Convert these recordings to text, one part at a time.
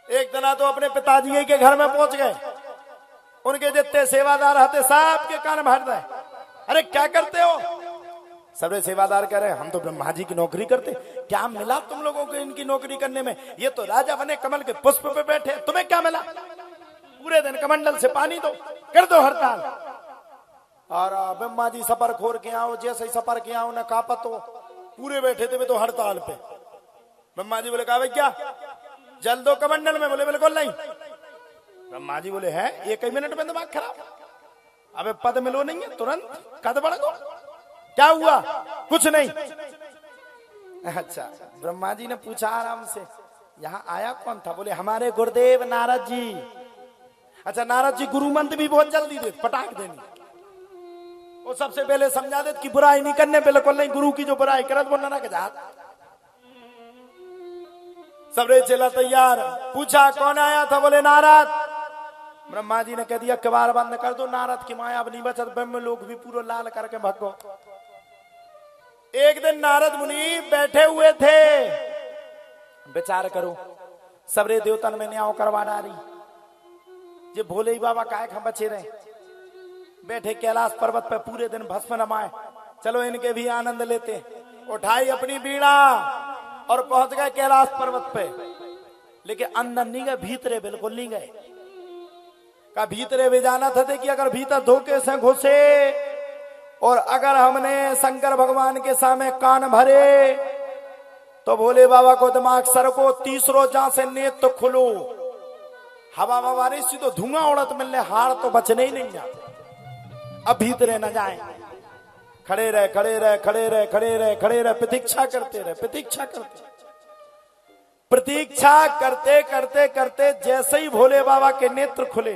एक तना तो अपने पिताजी के घर में पहुंच गए, उनके जितने सेवादार हते साहब के कान भर दे। अरे क्या करते हो? सबरे सेवादार कह रहे हम तो ब्रह्मा जी की नौकरी करते। क्या मिला तुम लोगों को इनकी नौकरी करने में? ये तो राजा बने कमल के पुष्प पे बैठे, तुम्हें क्या मिला? पूरे दिन कमंडल से पानी दो, कर दो हड़ताल। और ब्रह्मा जी सफर खोर के आओ, जैसे ही सफर के आओ न कापत हो, पूरे बैठे थे तो हड़ताल पे। ब्रह्मा जी बोले कहा भाई क्या जल दो कमंडल में? बोले बिल्कुल नहीं। ब्रह्मा जी बोले है 1 मिनट में दिमाग खराब? अबे पद मिलो नहीं है, तुरंत कद बढ़ गो। क्या हुआ? कुछ नहीं। अच्छा, ब्रह्मा जी ने पूछा आराम से यहाँ आया कौन था? बोले हमारे गुरुदेव नारद जी। अच्छा, नारद जी गुरु मंत्र भी बहुत जल्दी दे, पटाख देनी। वो सबसे पहले समझा दे कि बुराई नहीं करने, बिल्कुल नहीं। गुरु की जो बुराई करत वो नरक जात। सबरे चला तैयार। पूछा कौन आया था? बोले नारद। ब्रह्मा जी ने कह दिया कबार बंद कर दो, नारद की माया अब नहीं बचत, ब्रह्म लोग भी पूरा लाल करके भगो। एक दिन नारद मुनि बैठे हुए थे, विचार करो सबरे देवतन में न्याय करवा डारी। ये भोले ही बाबा काहे हम बचे रहे, बैठे कैलाश पर्वत पे पूरे दिन भस्म नमाए। चलो इनके भी आनंद लेते। उठाई अपनी बीड़ा और पहुंच गए कैलाश पर्वत पे। लेकिन अंदर नहीं गए, भीतरे बिल्कुल नहीं गए। का भीतरे भी जाना था कि अगर भीतर धोखे से घुसे और अगर हमने शंकर भगवान के सामने कान भरे तो भोले बाबा को दिमाग सर को तीसरो जहां से नेत्र खुलो, हवा वारी सी तो धुआं उड़त मिलने, हार तो बचने ही नहीं जाते। अब भीतरे न जाए। खड़े रहे खड़े रहे खड़े रहे खड़े रहे खड़े रहे, प्रतीक्षा करते रहे, प्रतीक्षा करते प्रतीक्षा करते करते करते जैसे ही भोले बाबा के नेत्र खुले,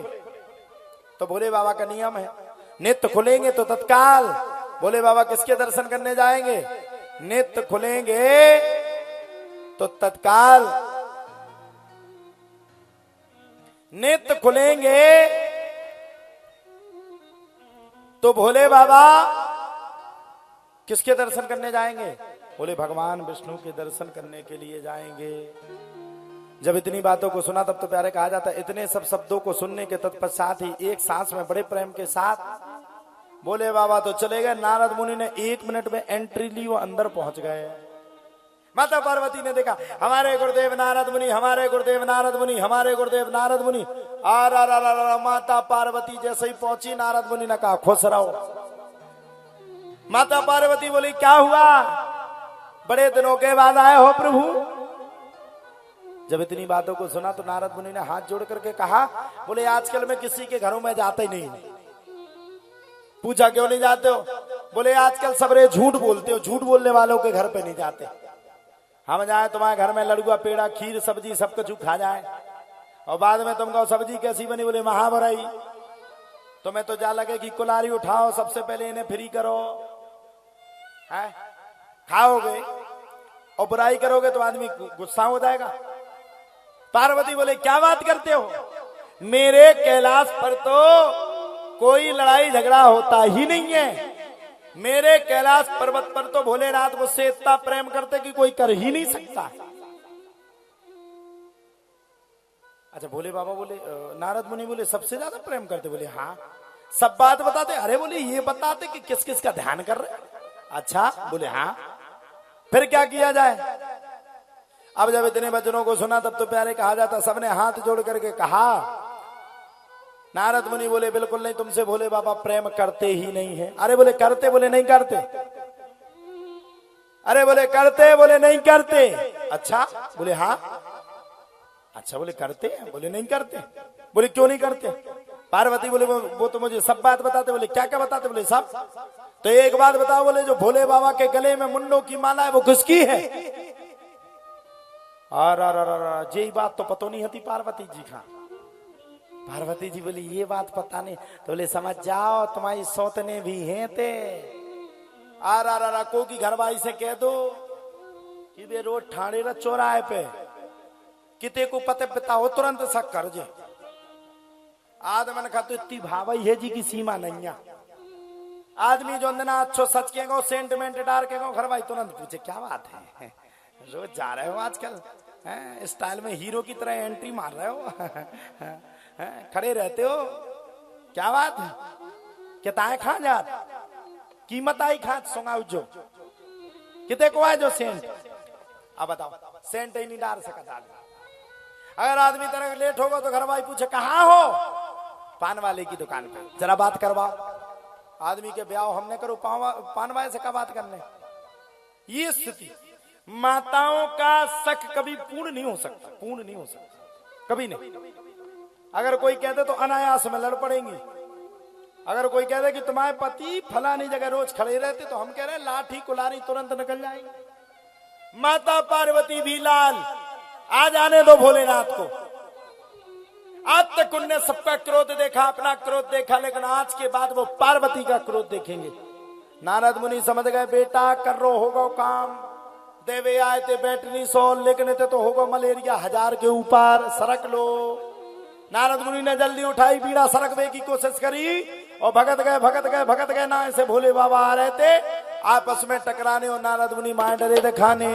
तो भोले बाबा का नियम है नेत्र खुलेंगे तो तत्काल भोले बाबा किसके दर्शन करने जाएंगे? नेत्र खुलेंगे तो तत्काल, नेत्र खुलेंगे तो भोले बाबा किसके दर्शन करने जाएंगे? बोले भगवान विष्णु के दर्शन करने के लिए जाएंगे। जब इतनी बातों को सुना तब तो प्यारे कहा जाता है, इतने सब शब्दों को सुनने के तत्पश्चात ही एक सांस में बड़े प्रेम के साथ बोले बाबा तो चले गए। नारद मुनि ने 1 मिनट में एंट्री ली, वो अंदर पहुंच गए। माता पार्वती ने देखा हमारे गुरुदेव नारद मुनि, हमारे गुरुदेव नारद मुनि, हमारे गुरुदेव नारद मुनि। माता पार्वती जैसे ही पहुंची, नारद मुनि ने कहा खुश रहो। माता पार्वती बोली क्या हुआ? बड़े दिनों के बाद आए हो प्रभु। जब इतनी बातों को सुना तो नारद मुनि ने हाथ जोड़ करके कहा, बोले आजकल मैं किसी के घरों में जाता ही नहीं। पूछा क्यों नहीं जाते हो? बोले आजकल सबरे झूठ बोलते हो, झूठ बोलने वालों के घर पे नहीं जाते। हम जाए तुम्हारे घर में लड़ुआ पेड़ा खीर सब्जी सब कुछ खा जाए और बाद में तुम कहो सब्जी कैसी बनी? बोले महाबराई। तुम्हें तो जा लगे कि कुलारी उठाओ, सबसे पहले इन्हें फ्री करो, है खाओगे और बुराई करोगे तो आदमी गुस्सा हो जाएगा। पार्वती बोले क्या बात करते हो? मेरे कैलाश पर तो कोई लड़ाई झगड़ा होता ही नहीं है। मेरे कैलाश पर्वत पर तो भोलेनाथ मुझसे इतना प्रेम करते कि कोई कर ही नहीं सकता। अच्छा, भोले बाबा बोले, नारद मुनि बोले सबसे ज्यादा प्रेम करते? बोले हाँ। सब बात बताते? अरे बोले ये बताते कि किस किस का ध्यान कर रहे? अच्छा, बोले हाँ। फिर क्या किया जाए? अब जब इतने वचनों को सुना तब तो प्यारे कहा जाता, सबने हाथ जोड़ करके कहा। नारद मुनि बोले बिल्कुल नहीं, तुमसे भोले बाबा प्रेम करते ही नहीं है। अरे बोले करते? बोले नहीं करते। अरे बोले करते? बोले नहीं करते। अच्छा, बोले हाँ। अच्छा, बोले करते हैं? बोले नहीं करते। बोले क्यों नहीं करते? पार्वती बोले वो तो मुझे सब बात बताते। बोले क्या क्या बताते? बोले सब। तो एक बात बताओ। बोले जो भोले बाबा के गले में मुंडों की माला है वो किसकी है? यही बात तो पता नहीं होती पार्वती जी का। पार्वती जी बोली ये बात पता नहीं। तो बोले समझ जाओ तुम्हारी सौतने भी हैं ते। को की घरवाई से कह दो कि वे रोज ठाणे र चौराहे पे किते को पते पिता हो तुरंत शक कर जे। आदमन का तो इतनी भावई है जी की सीमा नहीं है। आदमी जो अंदना अच्छो सच के गो सेंटिमेंट डार के गो घरवाई तुरंत पूछे क्या बात है, रोज जा रहे हो आजकल? स्टाइल में हीरो की तरह एंट्री मार रहे हो। खड़े रहते हो, क्या बात है? किताए खा जात कीमत आई खात सोंगा उज्जो किते को है जो सेंट। अब बताओ, सेंट ही नहीं डाल सकता। अगर आदमी तरह लेट होगा तो घर भाई पूछे कहाँ हो? पान वाले की दुकान पे, जरा बात करवाओ। आदमी के ब्याह हमने करो, पान वाले से क्या बात करने? ये स्थिति माताओं का शक कभी पूर्ण नहीं हो सकता, पूर्ण नहीं हो सकता, कभी नहीं। अगर कोई कहते तो अनायास में लड़ पड़ेंगी। अगर कोई कहते कि तुम्हारे पति फलानी जगह रोज खड़े रहते, तो हम कह रहे हैं लाठी कुलारी तुरंत निकल जाएंगे। माता पार्वती भी लाल, आ जाने दो भोलेनाथ को। आज तक उनने सबका क्रोध देखा, अपना क्रोध देखा, लेकिन आज के बाद वो पार्वती का क्रोध देखेंगे। नारद मुनि समझ गए, बेटा कर रो होगा काम, देवे आए थे बैटरी 100, लेकिन थे तो होगा मलेरिया 1000 के ऊपर, सरक लो। नारद मुनि ने जल्दी उठाई बीड़ा, सरकने की कोशिश करी और भगत गए ना ऐसे भोले बाबा आ रहे थे आपस में टकराने, और नारद मुनि माए डरे दिखाने।